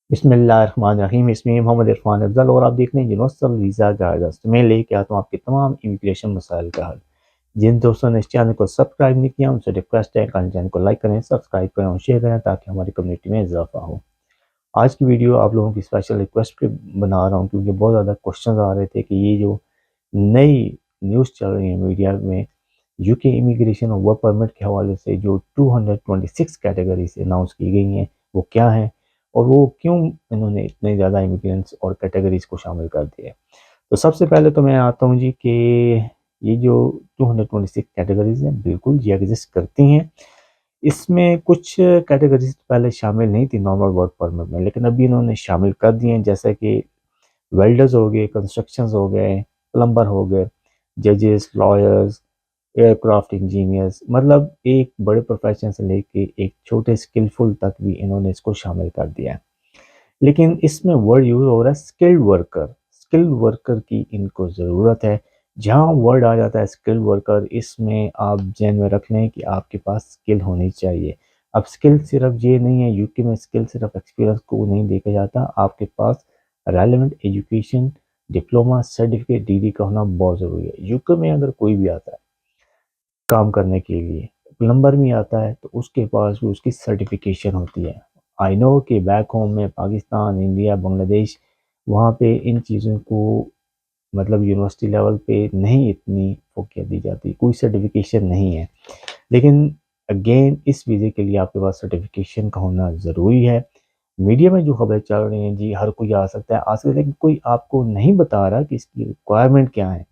बिस्मिल्लाहिर्रहमानिर्रहीम। इसमें मोहम्मद इरफान अफजल और आप देख रहे हैं यूनिवर्सल वीज़ा गाइडेंस। तो मैं लेके आता हूँ आपके तमाम इमिग्रेशन मसाइल का हल। जिन दोस्तों ने इस चैनल को सब्सक्राइब नहीं किया उनसे रिक्वेस्ट है कि चैनल को लाइक करें, सब्सक्राइब करें और शेयर करें ताकि हमारी कम्युनिटी में इजाफा हो। आज की वीडियो आप लोगों की स्पेशल रिक्वेस्ट पे बना रहा हूँ क्योंकि बहुत ज़्यादा क्वेश्चन आ रहे थे कि ये जो नई न्यूज़ चल रही है मीडिया में यूके इमिग्रेशन और वर्क परमिट के हवाले से जो 226 कैटेगरीज अनाउंस की गई हैं वो क्या हैं और वो क्यों इन्होंने इतने ज़्यादा इमिग्रेंट्स और कैटेगरीज को शामिल कर दिया है। तो सबसे पहले तो मैं आता हूँ जी कि ये जो 226 कैटेगरीज हैं बिल्कुल ये एग्जिस्ट करती हैं। इसमें कुछ कैटेगरीज पहले शामिल नहीं थी नॉर्मल वर्क परमिट में, लेकिन अभी इन्होंने शामिल कर दिए हैं, जैसे कि वेल्डर्स हो गए, कंस्ट्रक्शंस हो गए, प्लम्बर हो गए, जजेस, लॉयर्स, एयरक्राफ्ट इंजीनियर्स, मतलब एक बड़े प्रोफेशन से लेके एक छोटे स्किलफुल तक भी इन्होंने इसको शामिल कर दिया है। लेकिन इसमें वर्ड यूज हो रहा है स्किल्ड वर्कर। स्किल्ड वर्कर की इनको ज़रूरत है। जहाँ वर्ड आ जाता है स्किल्ड वर्कर, इसमें आप ध्यान में रख लें कि आपके पास स्किल होनी चाहिए। अब स्किल सिर्फ ये नहीं है, यूके में स्किल सिर्फ एक्सपीरियंस को नहीं देखा जाता, आपके पास relevant education, diploma, certificate, degree का होना बहुत ज़रूरी है। यूके में अगर कोई भी आता है काम करने के लिए, प्लम्बर भी आता है तो उसके पास भी उसकी सर्टिफिकेशन होती है। आई नो कि बैक होम में पाकिस्तान, इंडिया, बांग्लादेश, वहाँ पे इन चीज़ों को मतलब यूनिवर्सिटी लेवल पे नहीं इतनी फोकियत दी जाती, कोई सर्टिफिकेशन नहीं है। लेकिन अगेन इस वीज़े के लिए आपके पास सर्टिफिकेशन का होना ज़रूरी है। मीडिया में जो खबरें चल रही हैं जी हर कोई आ सकता है, आ सकता है, लेकिन कोई आपको नहीं बता रहा कि इसकी रिक्वायरमेंट क्या है।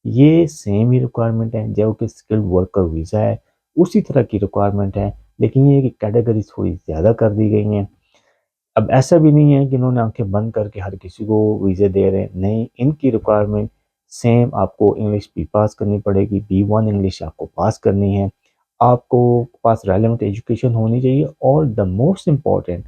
ये सेम ही रिक्वायरमेंट है जो कि स्किल्ड वर्कर वीज़ा है, उसी तरह की रिक्वायरमेंट है, लेकिन ये कि कैटेगरी थोड़ी ज़्यादा कर दी गई हैं। अब ऐसा भी नहीं है कि इन्होंने आंखें बंद करके हर किसी को वीज़े दे रहे हैं, नहीं, इनकी रिक्वायरमेंट सेम। आपको इंग्लिश भी पास करनी पड़ेगी, B1 इंग्लिश आपको पास करनी है, आपको पास रेलेवेंट एजुकेशन होनी चाहिए और द मोस्ट इम्पॉर्टेंट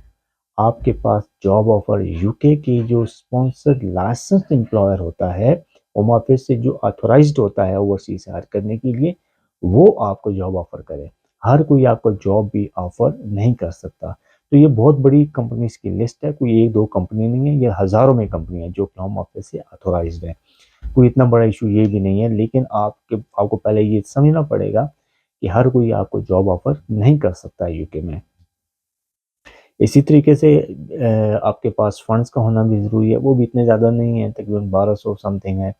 आपके पास जॉब ऑफर यूके की जो स्पॉन्सर्ड लाइसेंस एम्प्लॉयर होता है, होम ऑफिस से जो ऑथोराइज्ड होता है ओवरसीज हायर करने के लिए, वो आपको जॉब ऑफर करे। हर कोई आपको जॉब भी ऑफर नहीं कर सकता। तो ये बहुत बड़ी कंपनीज की लिस्ट है, कोई एक दो कंपनी नहीं है, ये हज़ारों में कंपनी है जो कि होम ऑफिस से ऑथोराइज्ड है। कोई इतना बड़ा इशू ये भी नहीं है, लेकिन आपको पहले ये समझना पड़ेगा कि हर कोई आपको जॉब ऑफर नहीं कर सकता है यूके में। इसी तरीके से आपके पास फंड्स का होना भी ज़रूरी है, वो भी इतने ज़्यादा नहीं है, तकरीबन 1200 समथिंग है,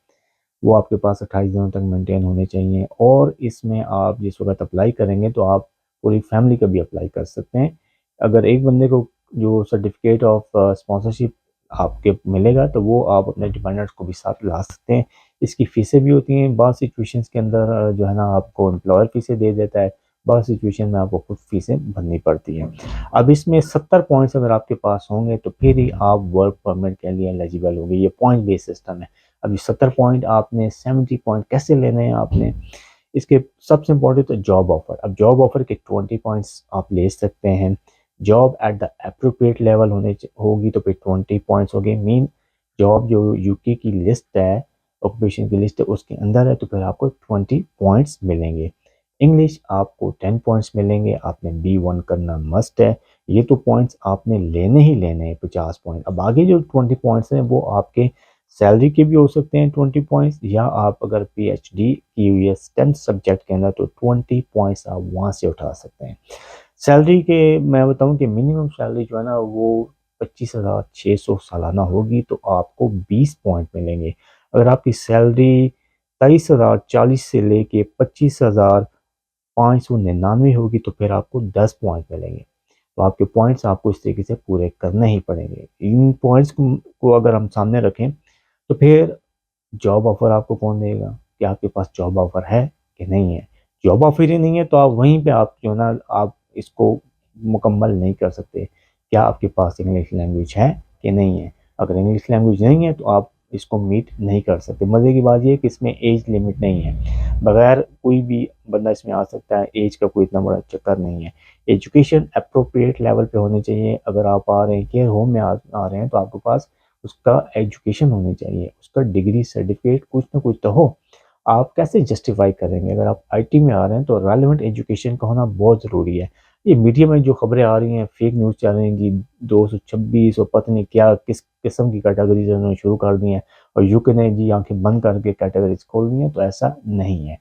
वो आपके पास 28 दिनों तक मेंटेन होने चाहिए। और इसमें आप जिस वक्त अप्लाई करेंगे तो आप पूरी फैमिली का भी अप्लाई कर सकते हैं। अगर एक बंदे को जो सर्टिफिकेट ऑफ स्पॉन्सरशिप आपके मिलेगा तो वो आप अपने डिपेंडेंट्स को भी साथ ला सकते हैं। इसकी फ़ीसें भी होती हैं, बाद सिचुएशंस के अंदर जो है ना आपको एम्प्लॉयर फ़ीसें दे देता है, बाद सिचुएशन में आपको खुद फ़ीसें भरनी पड़ती हैं। अब इसमें 70 पॉइंट्स अगर आपके पास होंगे तो फिर ही आप वर्क परमिट के लिए एलिजिबल होंगे। ये पॉइंट बेस्ड सिस्टम है। अब ये 70 पॉइंट आपने 70 पॉइंट कैसे लेने हैं आपने, इसके सबसे इम्पोर्टेंट तो जॉब ऑफर। अब जॉब ऑफर के 20 पॉइंट्स आप ले सकते हैं। Job at the appropriate level होगी तो फिर 20 पॉइंट्स हो गए। मीन जॉब जो यूके की लिस्ट है, ऑक्यूपेशन की लिस्ट है, उसके अंदर है तो फिर आपको 20 पॉइंट्स मिलेंगे। इंग्लिश आपको 10 पॉइंट्स मिलेंगे, आपने B1 करना मस्ट है। ये तो पॉइंट्स आपने लेने ही लेने हैं, 50 पॉइंट। अब आगे जो 20 पॉइंट्स हैं वो आपके सैलरी के भी हो सकते हैं 20 पॉइंट्स, या आप अगर PhD की हुई है STEM सब्जेक्ट के अंदर तो 20 पॉइंट्स आप वहाँ से उठा सकते हैं। सैलरी के मैं बताऊँ कि मिनिमम सैलरी जो है ना वो 25,600 सालाना होगी तो आपको 20 पॉइंट मिलेंगे। अगर आपकी सैलरी 23,040 से लेके 25,599 होगी तो फिर आपको 10 पॉइंट मिलेंगे। तो आपके पॉइंट्स आपको इस तरीके से पूरे करने ही पड़ेंगे। इन पॉइंट्स को अगर हम सामने रखें तो फिर जॉब ऑफर आपको कौन देगा कि आपके पास जॉब ऑफर है कि नहीं है। जॉब ऑफर ही नहीं है तो आप वहीं पे आप जो ना आप इसको मुकम्मल नहीं कर सकते। क्या आपके पास इंग्लिश लैंग्वेज है कि नहीं है। अगर इंग्लिश लैंग्वेज नहीं है तो आप इसको मीट नहीं कर सकते। मज़े की बात ये है कि इसमें एज लिमिट नहीं है, बगैर कोई भी बंदा इसमें आ सकता है, एज का कोई इतना बड़ा चक्कर नहीं है। एजुकेशन अप्रोप्रिएट लेवल पे होनी चाहिए। अगर आप आ रहे हैं केयर होम में आ रहे हैं तो आपके पास उसका एजुकेशन होनी चाहिए, उसका डिग्री सर्टिफिकेट कुछ ना कुछ तो हो। आप कैसे जस्टिफाई करेंगे? अगर आप आईटी में आ रहे हैं तो रेलेवेंट एजुकेशन का होना बहुत ज़रूरी है। ये मीडिया में जो खबरें आ रही हैं, फेक न्यूज़ चल रही हैं कि 226 और पता नहीं क्या किस किस्म की कैटेगरीज उन्होंने शुरू कर दी हैं और यूके ने जी आंखें बंद करके कैटेगरीज खोल दी हैं, तो ऐसा नहीं है।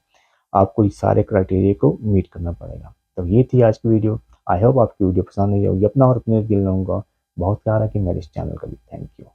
आपको इस सारे क्राइटेरिया को मीट करना पड़ेगा। तो ये थी आज की वीडियो। आई होप आपकी वीडियो पसंद आई होगी। अपना और अपने दिल रहूँगा बहुत ख्याल रखें मेरे इस चैनल का भी। Thank you.